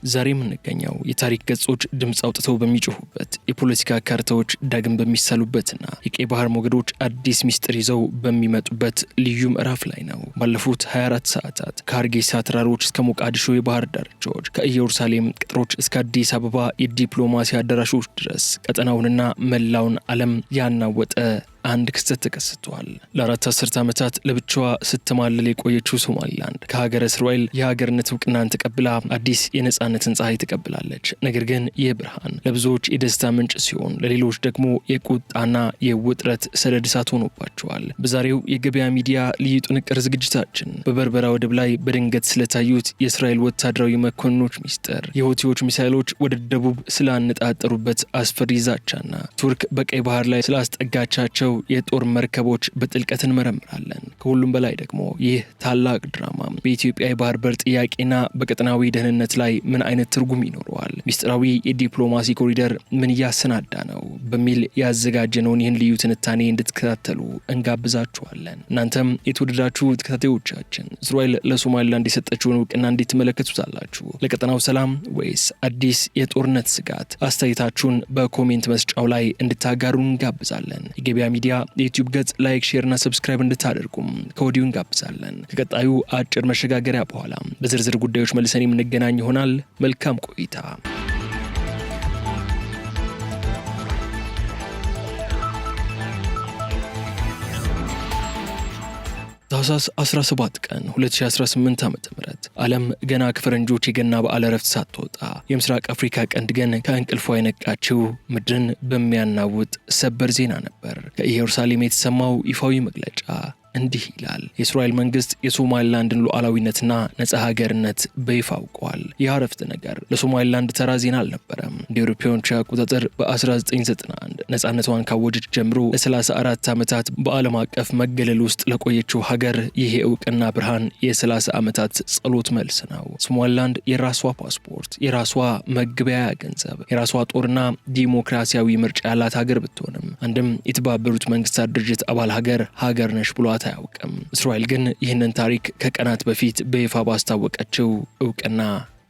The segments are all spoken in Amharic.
ዛሬ የምንገኘው የታሪክ ገጾች ድምጽ አውጥተው በሚጮሁበት የፖለቲካ ካርታዎች ዳግም በሚሳሉበትና የቀይ ባህር ሞገዶች አዲስ ሚስጥር ይዘው በሚመጡበት ልዩ ምዕራፍ ላይ ነው። ባለፉት 24 ሰዓታት ከሀርጌሳ ተራሮች እስከ ሞቃዲሾ የባህር ዳርቻዎች፣ ከኢየሩሳሌም ቅጥሮች እስከ አዲስ አበባ የዲፕሎማሲ አዳራሾች ድረስ ቀጠናውንና መላውን ዓለም ያናወጠ አንድ ክስተት ተከስቷል። ለአራት አስርት ዓመታት ለብቻዋ ስትማልል የቆየችው ሶማሊላንድ ከሀገረ እስራኤል የሀገርነት እውቅናን ተቀብላ አዲስ የነጻነትን ፀሐይ ተቀብላለች። ነገር ግን ይህ ብርሃን ለብዙዎች የደስታ ምንጭ ሲሆን፣ ለሌሎች ደግሞ የቁጣና የውጥረት ሰደድ እሳት ሆኖባቸዋል። በዛሬው የገበያ ሚዲያ ልዩ ጥንቅር ዝግጅታችን በበርበራ ወደብ ላይ በድንገት ስለታዩት የእስራኤል ወታደራዊ መኮንኖች ሚስጥር፣ የሁቲዎች ሚሳይሎች ወደ ደቡብ ስላነጣጠሩበት አስፈሪ ዛቻና ቱርክ በቀይ ባህር ላይ ስላስጠጋቻቸው የጦር መርከቦች በጥልቀት እንመረምራለን። ከሁሉም በላይ ደግሞ ይህ ታላቅ ድራማ በኢትዮጵያ የባህር በር ጥያቄና በቀጠናዊ ደህንነት ላይ ምን አይነት ትርጉም ይኖረዋል፣ ሚስጥራዊ የዲፕሎማሲ ኮሪደር ምን እያሰናዳ ነው በሚል ያዘጋጀነውን ይህን ልዩ ትንታኔ እንድትከታተሉ እንጋብዛችኋለን። እናንተም የተወደዳችሁ ተከታታዮቻችን እስራኤል ለሶማሊላንድ የሰጠችውን እውቅና እንዴት ትመለከቱታላችሁ? ለቀጠናው ሰላም ወይስ አዲስ የጦርነት ስጋት? አስተያየታችሁን በኮሜንት መስጫው ላይ እንድታጋሩን እንጋብዛለን። የገበያ ሚዲያ የዩቲዩብ ገጽ ላይክ፣ ሼር እና ሰብስክራይብ እንድታደርጉም ከወዲሁ እንጋብዛለን። ከቀጣዩ አጭር መሸጋገሪያ በኋላ በዝርዝር ጉዳዮች መልሰን የምንገናኝ ይሆናል። መልካም ቆይታ። ታህሳስ 17 ቀን 2018 ዓ.ም ዓለም ገና ከፈረንጆች የገና በዓል ዕረፍት ሳትወጣ የምስራቅ አፍሪካ ቀንድ ግን ከእንቅልፏ የነቃችው ምድርን በሚያናውጥ ሰበር ዜና ነበር። ከኢየሩሳሌም የተሰማው ይፋዊ መግለጫ እንዲህ ይላል። የእስራኤል መንግስት የሶማሊላንድን ሉዓላዊነትና ነጻ ሀገርነት በይፋ አውቋል። ይህ አረፍተ ነገር ለሶማሊላንድ ተራ ዜና አልነበረም። እንደ አውሮፓውያኑ አቆጣጠር በ1991 ነጻነቷን ካወጀች ጀምሮ ለ34 ዓመታት በዓለም አቀፍ መገለል ውስጥ ለቆየችው ሀገር ይህ የእውቅና ብርሃን የ30 ዓመታት ጸሎት መልስ ነው። ሶማሊላንድ የራሷ ፓስፖርት፣ የራሷ መግቢያ ገንዘብ፣ የራሷ ጦርና ዲሞክራሲያዊ ምርጫ ያላት ሀገር ብትሆንም አንድም የተባበሩት መንግስታት ድርጅት አባል ሀገር ነሽ ብሏት አያውቅም። እስራኤል ግን ይህንን ታሪክ ከቀናት በፊት በይፋ ባስታወቀችው እውቅና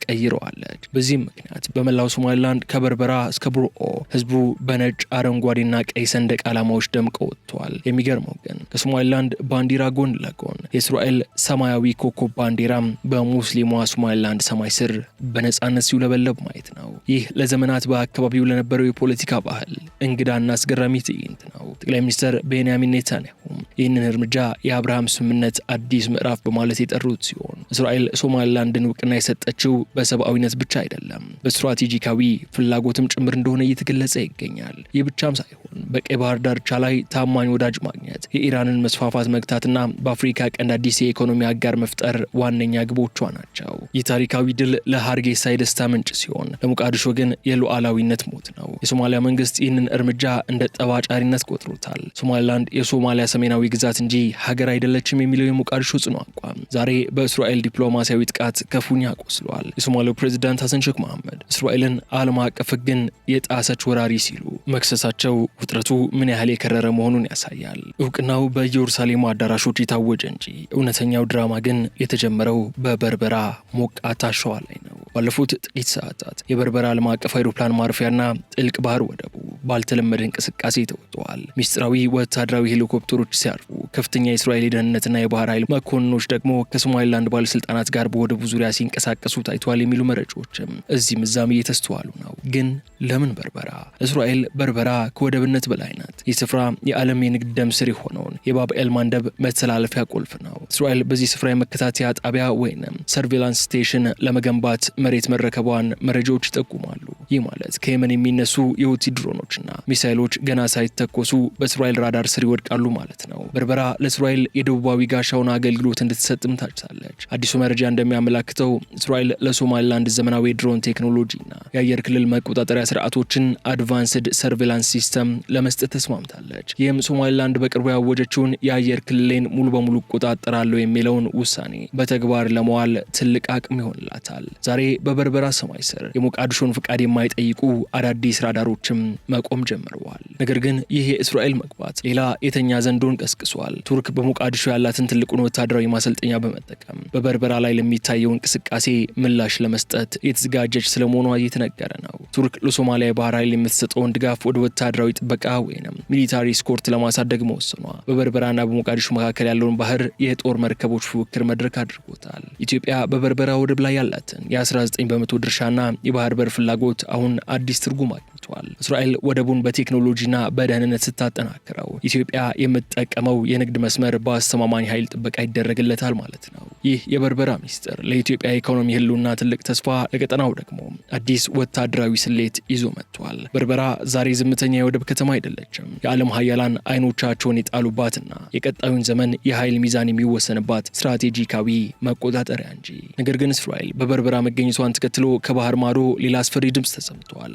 ቀይረዋለች። በዚህም ምክንያት በመላው ሶማሊላንድ ከበርበራ እስከ ቡርኦ ህዝቡ በነጭ አረንጓዴና ቀይ ሰንደቅ ዓላማዎች ደምቀው ወጥተዋል። የሚገርመው ግን ከሶማሊላንድ ባንዲራ ጎን ለጎን የእስራኤል ሰማያዊ ኮከብ ባንዲራም በሙስሊሟ ሶማሊላንድ ሰማይ ስር በነጻነት ሲውለበለብ ማየት ነው። ይህ ለዘመናት በአካባቢው ለነበረው የፖለቲካ ባህል እንግዳና አስገራሚ ትዕይንት ነው። ጠቅላይ ሚኒስትር ቤንያሚን ኔታንያሁ ይህንን እርምጃ የአብርሃም ስምምነት አዲስ ምዕራፍ በማለት የጠሩት ሲሆን፣ እስራኤል ሶማሊላንድን እውቅና የሰጠችው በሰብአዊነት ብቻ አይደለም፣ በስትራቴጂካዊ ፍላጎትም ጭምር እንደሆነ እየተገለጸ ይገኛል። ይህ ብቻም ሳይሆን በቀይ ባህር ዳርቻ ላይ ታማኝ ወዳጅ ማግኘት፣ የኢራንን መስፋፋት መግታትና በአፍሪካ ቀንድ አዲስ የኢኮኖሚ አጋር መፍጠር ዋነኛ ግቦቿ ናቸው። ይህ ታሪካዊ ድል ለሀርጌሳ የደስታ ምንጭ ሲሆን፣ ለሞቃዲሾ ግን የሉዓላዊነት ሞት ነው። የሶማሊያ መንግስት ይህንን እርምጃ እንደ ጠባጫሪነት ቆጥሮታል። ሶማሊላንድ የሶማሊያ ሰሜናዊ ግዛት እንጂ ሀገር አይደለችም የሚለው የሞቃዲሾ ጽኑ አቋም ዛሬ በእስራኤል ዲፕሎማሲያዊ ጥቃት ክፉኛ ቆስሏል። የሶማሊያው ፕሬዝዳንት ሐሰን ሼክ መሐመድ እስራኤልን ዓለም አቀፍ ሕግን የጣሰች ወራሪ ሲሉ መክሰሳቸው ውጥረቱ ምን ያህል የከረረ መሆኑን ያሳያል። እውቅናው በኢየሩሳሌም አዳራሾች የታወጀ እንጂ እውነተኛው ድራማ ግን የተጀመረው በበርበራ ሞቃት አሸዋ ላይ ነው። ባለፉት ጥቂት ሰዓታት የበርበራ ዓለም አቀፍ አውሮፕላን ማረፊያና ጥልቅ ባህር ወደቡ ባልተለመደ እንቅስቃሴ ተወጥተዋል። ሚስጥራዊ ወታደራዊ ሄሊኮፕተሮች ሲያርፉ፣ ከፍተኛ የእስራኤል የደህንነትና የባህር ኃይል መኮንኖች ደግሞ ከሶማሊላንድ ባለስልጣናት ጋር በወደቡ ዙሪያ ሲንቀሳቀሱ ታይቷል የሚሉ መረጃዎችም እዚህም እዛም እየተስተዋሉ ነው። ግን ለምን በርበራ? እስራኤል በርበራ ከወደብነት በላይ ናት። ይህ ስፍራ የዓለም የንግድ ደም ስር የሆነውን የባብ ኤል ማንደብ መተላለፊያ ቁልፍ ነው። እስራኤል በዚህ ስፍራ የመከታተያ ጣቢያ ወይንም ሰርቬላንስ ስቴሽን ለመገንባት መሬት መረከቧን መረጃዎች ይጠቁማሉ። ይህ ማለት ከየመን የሚነሱ የሁቲ ድሮኖችና ሚሳይሎች ገና ሳይተኮሱ በእስራኤል ራዳር ስር ይወድቃሉ ማለት ነው። በርበራ ለእስራኤል የደቡባዊ ጋሻውን አገልግሎት እንድትሰጥም ታጭታለች። አዲሱ መረጃ እንደሚያመላክተው እስራኤል ለሶማሊላንድ ዘመናዊ ድሮን ቴክኖሎጂና የአየር ክልል መቆጣጠሪያ ስርዓቶችን አድቫንስድ ሰርቬላንስ ሲስተም ለመስጠት ተስማምታለች። ይህም ሶማሊላንድ በቅርቡ ያወጀችውን የአየር ክልሌን ሙሉ በሙሉ እቆጣጠራለሁ የሚለውን ውሳኔ በተግባር ለመዋል ትልቅ አቅም ይሆንላታል። ዛሬ በበርበራ ሰማይ ስር የሞቃዲሾን ፍቃድ የማይጠይቁ አዳዲስ ራዳሮችም መቆም ጀምረዋል። ነገር ግን ይህ የእስራኤል መግባት ሌላ የተኛ ዘንዶን ቀስቅሷል። ቱርክ በሞቃዲሾ ያላትን ትልቁን ወታደራዊ ማሰልጠኛ በመጠቀም በበርበራ ላይ ለሚታየው እንቅስቃሴ ምላሽ ለመስጠት የተዘጋጀች ስለመሆኗ እየተነገረ ነው። ቱርክ ለሶማሊያ ባህር ኃይል የምትሰጠውን ድጋፍ ወደ ወታደራዊ ጥበቃ ወይንም ሚሊታሪ ስኮርት ለማሳደግ መወሰኗ በበርበራና በሞቃዲሾ መካከል ያለውን ባህር የጦር መርከቦች ፉክክር መድረክ አድርጎታል። ኢትዮጵያ በበርበራ ወደብ ላይ ያላትን የ19 በመቶ ድርሻና የባህር በር ፍላጎት አሁን አዲስ ትርጉም አግኝቷል። እስራኤል ወደቡን በቴክኖሎጂና በደህንነት ስታጠናክረው ኢትዮጵያ የምትጠቀመው የንግድ መስመር በአስተማማኝ ኃይል ጥበቃ ይደረግለታል ማለት ነው። ይህ የበርበራ ሚስጥር ለኢትዮጵያ ኢኮኖሚ ህልውና ትልቅ ተስፋ፣ ለቀጠናው ደግሞ አዲስ ወታደራዊ ስሌት ይዞ መጥቷል። በርበራ ዛሬ ዝምተኛ የወደብ ከተማ አይደለችም። የዓለም ሀያላን አይኖቻቸውን የጣሉባትና የቀጣዩን ዘመን የኃይል ሚዛን የሚወሰንባት ስትራቴጂካዊ መቆጣጠሪያ እንጂ። ነገር ግን እስራኤል በበርበራ መገኘቷን ተከትሎ ከባህር ማዶ ሌላ አስፈሪ ድምፅ ተሰምቷል።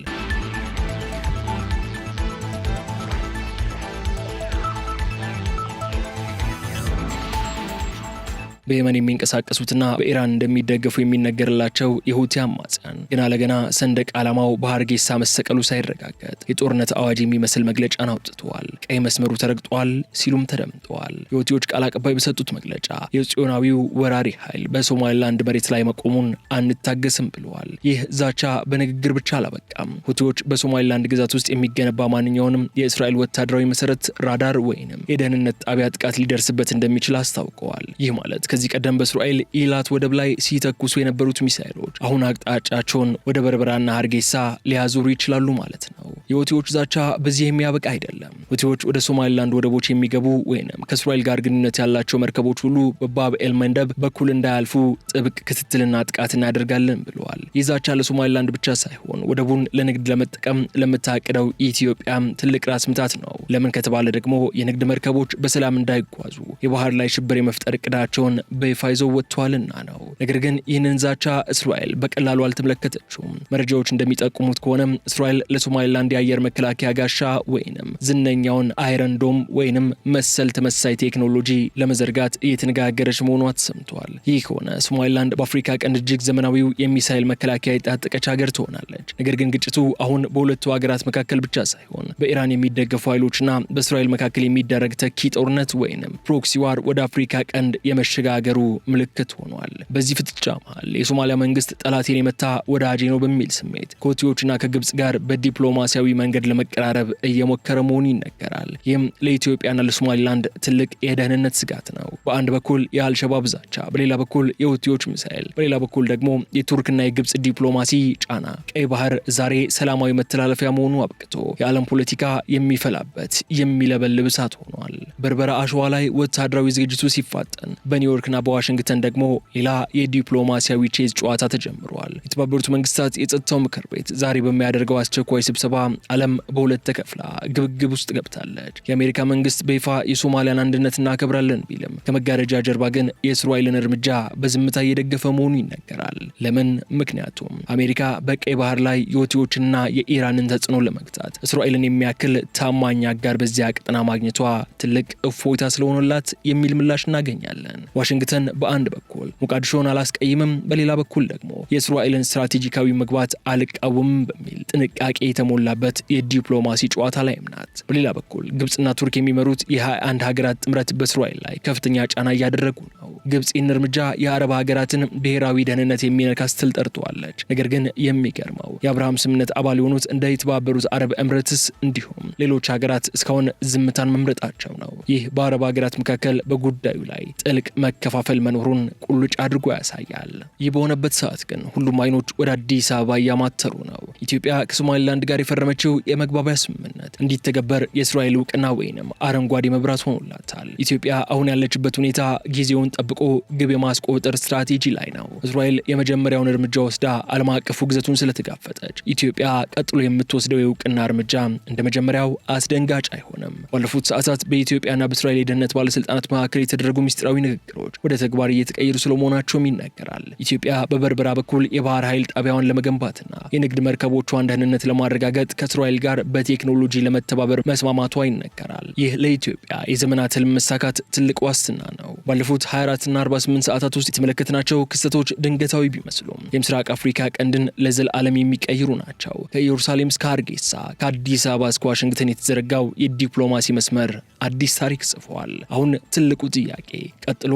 በየመን የሚንቀሳቀሱትና በኢራን እንደሚደገፉ የሚነገርላቸው የሁቲ አማጽያን ገና ለገና ሰንደቅ ዓላማው በሀርጌሳ መሰቀሉ ሳይረጋገጥ የጦርነት አዋጅ የሚመስል መግለጫን አውጥተዋል። ቀይ መስመሩ ተረግጧል ሲሉም ተደምጠዋል። የሁቲዎች ቃል አቀባይ በሰጡት መግለጫ የጽዮናዊው ወራሪ ኃይል በሶማሊላንድ መሬት ላይ መቆሙን አንታገስም ብለዋል። ይህ ዛቻ በንግግር ብቻ አላበቃም። ሁቲዎች በሶማሊላንድ ግዛት ውስጥ የሚገነባ ማንኛውንም የእስራኤል ወታደራዊ መሰረት፣ ራዳር ወይንም የደህንነት ጣቢያ ጥቃት ሊደርስበት እንደሚችል አስታውቀዋል። ይህ ማለት ከዚህ ቀደም በእስራኤል ኢላት ወደብ ላይ ሲተኩሱ የነበሩት ሚሳኤሎች አሁን አቅጣጫቸውን ወደ በርበራና ሀርጌሳ ሊያዞሩ ይችላሉ ማለት ነው። የሁቲዎች ዛቻ በዚህ የሚያበቃ አይደለም። ሁቲዎች ወደ ሶማሊላንድ ወደቦች የሚገቡ ወይንም ከእስራኤል ጋር ግንኙነት ያላቸው መርከቦች ሁሉ በባብ ኤል መንደብ በኩል እንዳያልፉ ጥብቅ ክትትልና ጥቃት እናደርጋለን ብለዋል። ይህ ዛቻ ለሶማሊላንድ ብቻ ሳይሆን ወደቡን ለንግድ ለመጠቀም ለምታቅደው ኢትዮጵያም ትልቅ ራስ ምታት ነው። ለምን ከተባለ ደግሞ የንግድ መርከቦች በሰላም እንዳይጓዙ የባህር ላይ ሽብር የመፍጠር እቅዳቸውን በይፋ ይዘው ወጥተዋልና ነው። ነገር ግን ይህንን ዛቻ እስራኤል በቀላሉ አልተመለከተችውም። መረጃዎች እንደሚጠቁሙት ከሆነ እስራኤል ለሶማሊላንድ የአየር መከላከያ ጋሻ ወይንም ዝነኛውን አይረን ዶም ወይንም መሰል ተመሳሳይ ቴክኖሎጂ ለመዘርጋት እየተነጋገረች መሆኗ ተሰምቷል። ይህ ከሆነ ሶማሊላንድ በአፍሪካ ቀንድ እጅግ ዘመናዊው የሚሳኤል መከላከያ የታጠቀች ሀገር ትሆናለች። ነገር ግን ግጭቱ አሁን በሁለቱ ሀገራት መካከል ብቻ ሳይሆን በኢራን የሚደገፉ ኃይሎችና በእስራኤል መካከል የሚደረግ ተኪ ጦርነት ወይንም ፕሮክሲ ዋር ወደ አፍሪካ ቀንድ የመሸጋገሩ ምልክት ሆኗል። በዚህ ፍጥጫ መሃል የሶማሊያ መንግስት ጠላቴን የመታ ወዳጄ ነው በሚል ስሜት ከሁቲዎችና ከግብጽ ጋር በዲፕሎማሲያዊ መንገድ ለመቀራረብ እየሞከረ መሆኑ ይነገራል። ይህም ለኢትዮጵያና ለሶማሊላንድ ትልቅ የደህንነት ስጋት ነው። በአንድ በኩል የአልሸባብ ዛቻ፣ በሌላ በኩል የሁቲዎች ሚሳኤል፣ በሌላ በኩል ደግሞ የቱርክና የግብጽ ዲፕሎማሲ ጫና ቀይ ባህር ዛሬ ሰላማዊ መተላለፊያ መሆኑ አብቅቶ የዓለም ፖለቲካ የሚፈላበት የሚለበልብ እሳት ሆኗል። በርበራ አሸዋ ላይ ወታደራዊ ዝግጅቱ ሲፋጠን በኒውዮርክና በዋሽንግተን ደግሞ ሌላ የዲፕሎማሲያዊ ቼዝ ጨዋታ ተጀምሯል። የተባበሩት መንግስታት የጸጥታው ምክር ቤት ዛሬ በሚያደርገው አስቸኳይ ስብሰባ ዓለም በሁለት ተከፍላ ግብግብ ውስጥ ገብታለች። የአሜሪካ መንግስት በይፋ የሶማሊያን አንድነት እናከብራለን ቢልም ከመጋረጃ ጀርባ ግን የእስራኤልን እርምጃ በዝምታ እየደገፈ መሆኑ ይነገራል። ለምን? ምክንያቱም አሜሪካ በቀይ ባህር ላይ የሁቲዎችንና የኢራንን ተጽዕኖ ለመግታት እስራኤልን የሚያክል ታማኝ አጋር በዚያ ቀጠና ማግኘቷ ትልቅ እፎይታ ስለሆነላት የሚል ምላሽ እናገኛለን። ዋሽንግተን በአንድ በኩል ሞቃዲሾን አላስቀይምም፣ በሌላ በኩል ደግሞ የእስራኤልን ስትራቴጂካዊ መግባት አልቃወምም በሚል ጥንቃቄ የተሞላበት የዲፕሎማሲ ጨዋታ ላይም ናት። በሌላ በኩል ግብጽና ቱርክ የሚመሩት የ21 ሀገራት ጥምረት በእስራኤል ላይ ከፍተኛ ጫና እያደረጉ ነው። ግብጽ ይህን እርምጃ የአረብ ሀገራትን ብሔራዊ ደህንነት የሚነካ ስትል ጠርተዋለች። ነገር ግን የሚገርመው የአብርሃም ስምምነት አባል የሆኑት እንደ የተባበሩት አረብ ኤምሬትስ እንዲሁም ሌሎች ሀገራት እስካሁን ዝምታን መምረጣቸው ነው። ይህ በአረብ ሀገራት መካከል በጉዳዩ ላይ ጥልቅ መከፋፈል መኖሩን ቁልጭ አድርጎ ያሳያል። ይህ በሆነበት ሰዓት ግን ሁሉም አይኖች ወደ አዲስ አበባ እያማተሩ ነው። ኢትዮጵያ ከሶማሊላንድ ጋር የፈረመችው የመግባቢያ ስምምነት እንዲተገበር የእስራኤል እውቅና ወይንም አረንጓዴ መብራት ሆኖላታል። ኢትዮጵያ አሁን ያለችበት ሁኔታ ጊዜውን ጠብቆ ግብ የማስቆጠር ስትራቴጂ ላይ ነው። እስራኤል የመጀመሪያውን እርምጃ ወስዳ ዓለም አቀፉ ግዘቱን ስለተጋፈጠች ኢትዮጵያ ቀጥሎ የምትወስደው የእውቅና እርምጃ እንደ መጀመሪያው አስደንጋጭ አይሆንም። ባለፉት ሰዓታት በኢትዮጵያና በእስራኤል የደህንነት ባለስልጣናት መካከል የተደረጉ ሚስጥራዊ ንግግሮች ወደ ተግባር እየተቀየሩ ስለመሆናቸውም ይነገራል። ኢትዮጵያ በበርበራ በኩል የባህር ኃይል ጣቢያዋን ለመገንባትና የንግድ መርከቦቿን ደህንነት ለማረጋገጥ ከእስራኤል ጋር በቴክኖሎጂ ለመተባበር መስማማቷ ይነገራል። ይህ ለኢትዮጵያ የዘመናት ህልም መሳካት ትልቅ ዋስትና ነው። ባለፉት 24 24ና 48 ሰዓታት ውስጥ የተመለከትናቸው ክስተቶች ድንገታዊ ቢመስሉም የምስራቅ አፍሪካ ቀንድን ለዘላለም የሚቀይሩ ናቸው። ከኢየሩሳሌም እስከ ሃርጌሳ፣ ከአዲስ አበባ እስከ ዋሽንግተን የተዘረጋው የዲፕሎማሲ መስመር አዲስ ታሪክ ጽፏል። አሁን ትልቁ ጥያቄ ቀጥሎ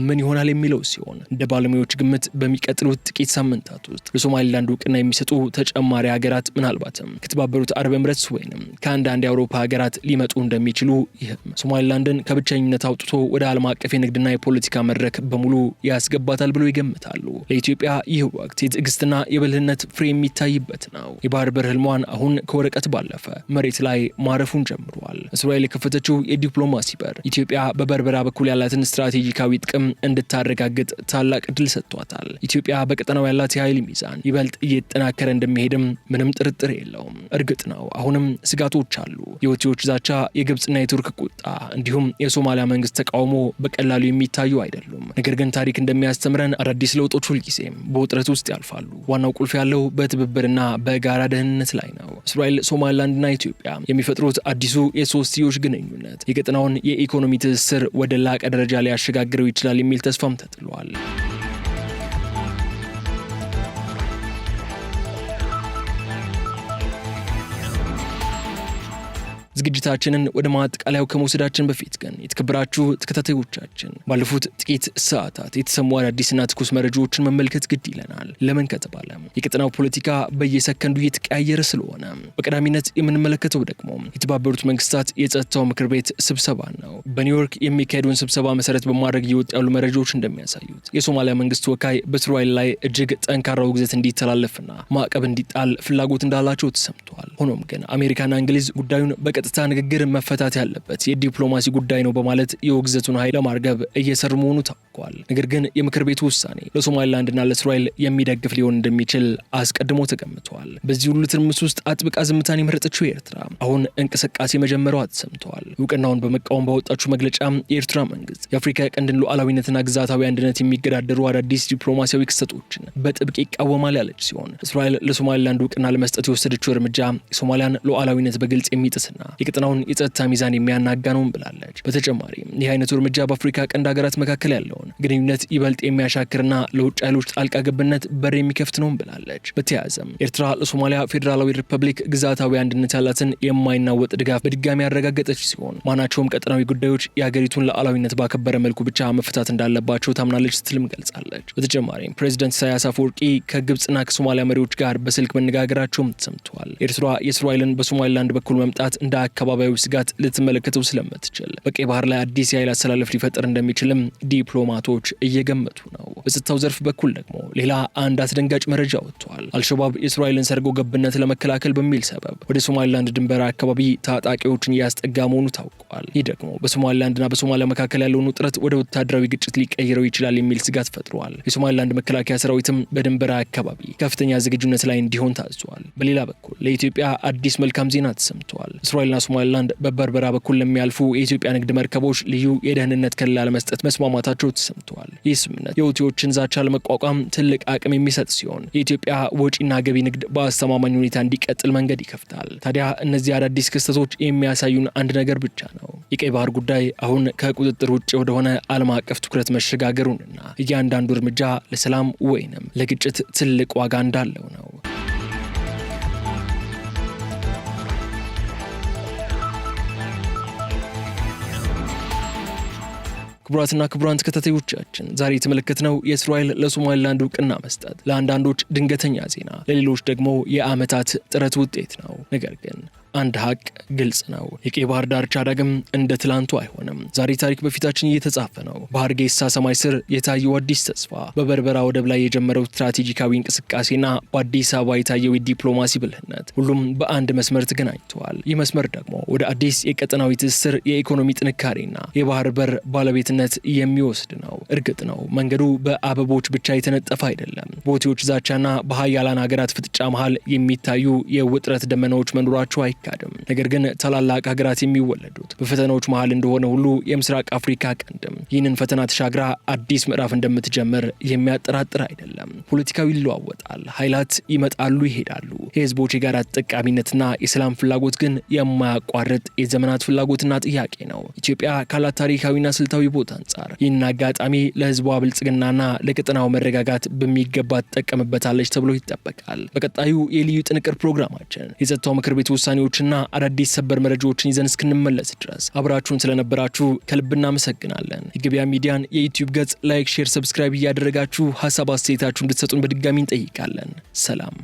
ምን ይሆናል የሚለው ሲሆን እንደ ባለሙያዎች ግምት በሚቀጥሉት ጥቂት ሳምንታት ውስጥ ለሶማሊላንድ እውቅና የሚሰጡ ተጨማሪ ሀገራት ምናልባትም ከተባበሩት አረብ ኤምሬትስ ወይንም ከአንዳንድ የአውሮፓ ሀገራት ሊመጡ እንደሚችሉ ይህም ሶማሊላንድን ከብቸኝነት አውጥቶ ወደ ዓለም አቀፍ የንግድና የፖለቲካ መድረክ በሙሉ ያስገባታል ብሎ ይገምታሉ። ለኢትዮጵያ ይህ ወቅት የትዕግስትና የብልህነት ፍሬ የሚታይበት ነው። የባህር በር ህልሟን አሁን ከወረቀት ባለፈ መሬት ላይ ማረፉን ጀምሯል። እስራኤል የከፈተችው የዲፕሎማሲ በር ኢትዮጵያ በበርበራ በኩል ያላትን ስትራቴጂካዊ ጥቅም እንድታረጋግጥ ታላቅ እድል ሰጥቷታል። ኢትዮጵያ በቀጠናው ያላት የኃይል ሚዛን ይበልጥ እየተጠናከረ እንደሚሄድም ምንም ጥርጥር የለውም። እርግጥ ነው አሁንም ስጋቶች አሉ። የሁቲዎች ዛቻ፣ የግብጽና የቱርክ ቁጣ እንዲሁም የሶማሊያ መንግስት ተቃውሞ በቀላሉ የሚታዩ አይደሉም። ነገር ግን ታሪክ እንደሚያስተምረን አዳዲስ ለውጦች ሁልጊዜም በውጥረት ውስጥ ያልፋሉ። ዋናው ቁልፍ ያለው በትብብርና በጋራ ደህንነት ላይ ነው። እስራኤል፣ ሶማሊላንድና ኢትዮጵያ የሚፈጥሩት አዲሱ የሶስትዮሽ ግንኙነት የቀጠናውን የኢኮኖሚ ትስስር ወደ ላቀ ደረጃ ሊያሸጋግረው ይችላል የሚል ተስፋም ተጥሏል። ዝግጅታችንን ወደ ማጠቃለያው ከመውሰዳችን በፊት ግን የተከበራችሁ ተከታታዮቻችን ባለፉት ጥቂት ሰዓታት የተሰሙ አዳዲስና ትኩስ መረጃዎችን መመልከት ግድ ይለናል። ለምን ከተባለ የቀጠናው ፖለቲካ በየሰከንዱ እየተቀያየረ ስለሆነ በቀዳሚነት የምንመለከተው ደግሞ የተባበሩት መንግስታት የጸጥታው ምክር ቤት ስብሰባ ነው። በኒውዮርክ የሚካሄደውን ስብሰባ መሰረት በማድረግ እየወጡ ያሉ መረጃዎች እንደሚያሳዩት የሶማሊያ መንግስት ተወካይ በእስራኤል ላይ እጅግ ጠንካራ ውግዘት እንዲተላለፍና ማዕቀብ እንዲጣል ፍላጎት እንዳላቸው ተሰምቷል። ሆኖም ግን አሜሪካና እንግሊዝ ጉዳዩን በቀጥታ ንግግር መፈታት ያለበት የዲፕሎማሲ ጉዳይ ነው በማለት የውግዘቱን ኃይል ለማርገብ እየሰሩ መሆኑ ታውቋል። ነገር ግን የምክር ቤቱ ውሳኔ ለሶማሊላንድና ለእስራኤል የሚደግፍ ሊሆን እንደሚችል አስቀድሞ ተገምቷል። በዚህ ሁሉ ትርምስ ውስጥ አጥብቃ ዝምታን የመረጠችው ኤርትራ አሁን እንቅስቃሴ መጀመሯ ተሰምቷል። እውቅናውን በመቃወም ባወጣችው መግለጫ የኤርትራ መንግስት የአፍሪካ ቀንድን ሉዓላዊነትና ግዛታዊ አንድነት የሚገዳደሩ አዳዲስ ዲፕሎማሲያዊ ክስተቶችን በጥብቅ ይቃወማል ያለች ሲሆን እስራኤል ለሶማሊላንድ እውቅና ለመስጠት የወሰደችው እርምጃ የሶማሊያን ሉዓላዊነት በግልጽ የሚጥስና የቀጠናውን የጸጥታ ሚዛን የሚያናጋ ነው ብላለች። በተጨማሪም ይህ አይነቱ እርምጃ በአፍሪካ ቀንድ ሀገራት መካከል ያለውን ግንኙነት ይበልጥ የሚያሻክርና ለውጭ ኃይሎች ጣልቃ ገብነት በር የሚከፍት ነው ብላለች። በተያያዘም ኤርትራ ለሶማሊያ ፌዴራላዊ ሪፐብሊክ ግዛታዊ አንድነት ያላትን የማይናወጥ ድጋፍ በድጋሚ ያረጋገጠች ሲሆን ማናቸውም ቀጠናዊ ጉዳዮች የሀገሪቱን ሉዓላዊነት ባከበረ መልኩ ብቻ መፈታት እንዳለባቸው ታምናለች ስትልም ገልጻለች። በተጨማሪም ፕሬዚዳንት ኢሳያስ አፈወርቂ ከግብጽና ከሶማሊያ መሪዎች ጋር በስልክ መነጋገራቸውም ተሰምተዋል። ኤርትራ የእስራኤልን በሶማሊላንድ በኩል መምጣት እንደ አካባቢያዊ ስጋት ልትመለከተው ስለምትችል በቀይ ባህር ላይ አዲስ የኃይል አሰላለፍ ሊፈጠር እንደሚችልም ዲፕሎማቶች እየገመቱ ነው። በጸጥታው ዘርፍ በኩል ደግሞ ሌላ አንድ አስደንጋጭ መረጃ ወጥቷል። አልሸባብ የእስራኤልን ሰርጎ ገብነት ለመከላከል በሚል ሰበብ ወደ ሶማሊላንድ ድንበር አካባቢ ታጣቂዎችን እያስጠጋ መሆኑ ታውቋል። ይህ ደግሞ በሶማሊላንድና በሶማሊያ መካከል ያለውን ውጥረት ወደ ወታደራዊ ግጭት ሊቀይረው ይችላል የሚል ስጋት ፈጥሯል። የሶማሊላንድ መከላከያ ሰራዊትም በድንበር አካባቢ ከፍተኛ ዝግጁነት ላይ እንዲሆን ታዟል። በሌላ በኩል ለኢትዮጵያ አዲስ መልካም ዜና ተሰምቷል። እስራኤልና ሶማሊላንድ በበርበራ በኩል ለሚያልፉ የኢትዮጵያ ንግድ መርከቦች ልዩ የደህንነት ከለላ ለመስጠት መስማማታቸው ተሰምተዋል። ይህ ስምምነት የሁቲዎችን ዛቻ ለመቋቋም ትልቅ አቅም የሚሰጥ ሲሆን የኢትዮጵያ ወጪና ገቢ ንግድ በአስተማማኝ ሁኔታ እንዲቀጥል መንገድ ይከፍታል። ታዲያ እነዚህ አዳዲስ ክስተቶች የሚያሳዩን አንድ ነገር ብቻ ነው። የቀይ ባህር ጉዳይ አሁን ከቁጥጥር ውጭ ወደሆነ ዓለም አቀፍ ትኩረት መሸጋገሩንና እያንዳንዱ እርምጃ ለሰላም ወይንም ለግጭት ትልቅ ዋጋ እንዳለው ነው። ክቡራትና ክቡራን ተከታታዮቻችን ዛሬ የተመለከትነው የእስራኤል ለሶማሊላንድ እውቅና መስጠት ለአንዳንዶች ድንገተኛ ዜና፣ ለሌሎች ደግሞ የዓመታት ጥረት ውጤት ነው። ነገር ግን አንድ ሀቅ ግልጽ ነው። የቀይ ባህር ዳርቻ ዳግም እንደ ትላንቱ አይሆንም። ዛሬ ታሪክ በፊታችን እየተጻፈ ነው። በሃርጌሳ ሰማይ ስር የታየው አዲስ ተስፋ፣ በበርበራ ወደብ ላይ የጀመረው ስትራቴጂካዊ እንቅስቃሴና በአዲስ አበባ የታየው የዲፕሎማሲ ብልህነት ሁሉም በአንድ መስመር ተገናኝተዋል። ይህ መስመር ደግሞ ወደ አዲስ የቀጠናዊ ትስስር፣ የኢኮኖሚ ጥንካሬና የባህር በር ባለቤትነት የሚወስድ ነው። እርግጥ ነው መንገዱ በአበቦች ብቻ የተነጠፈ አይደለም። በሁቲዎች ዛቻና በሀያላን ሀገራት ፍጥጫ መሃል የሚታዩ የውጥረት ደመናዎች መኖራቸው አይካድም። ነገር ግን ታላላቅ ሀገራት የሚወለዱት በፈተናዎች መሃል እንደሆነ ሁሉ የምስራቅ አፍሪካ ቀንድም ይህንን ፈተና ተሻግራ አዲስ ምዕራፍ እንደምትጀምር የሚያጠራጥር አይደለም። ፖለቲካው ይለዋወጣል፣ ኃይላት ይመጣሉ ይሄዳሉ፣ የህዝቦች የጋራ ተጠቃሚነትና የሰላም ፍላጎት ግን የማያቋርጥ የዘመናት ፍላጎትና ጥያቄ ነው። ኢትዮጵያ ካላት ታሪካዊና ስልታዊ ቦታ አንጻር ይህን አጋጣሚ ለህዝቧ ብልጽግናና ለቀጠናው መረጋጋት በሚገባ ትጠቀምበታለች ተብሎ ይጠበቃል። በቀጣዩ የልዩ ጥንቅር ፕሮግራማችን የጸጥታው ምክር ቤት ውሳኔዎችና አዳዲስ ሰበር መረጃዎችን ይዘን እስክንመለስ ድረስ አብራችሁን ስለነበራችሁ ከልብ እናመሰግናለን። የገበያ ሚዲያን የዩቲዩብ ገጽ ላይክ፣ ሼር፣ ሰብስክራይብ እያደረጋችሁ ሀሳብ አስተያየታችሁ እንድትሰጡን በድጋሚ እንጠይቃለን። ሰላም።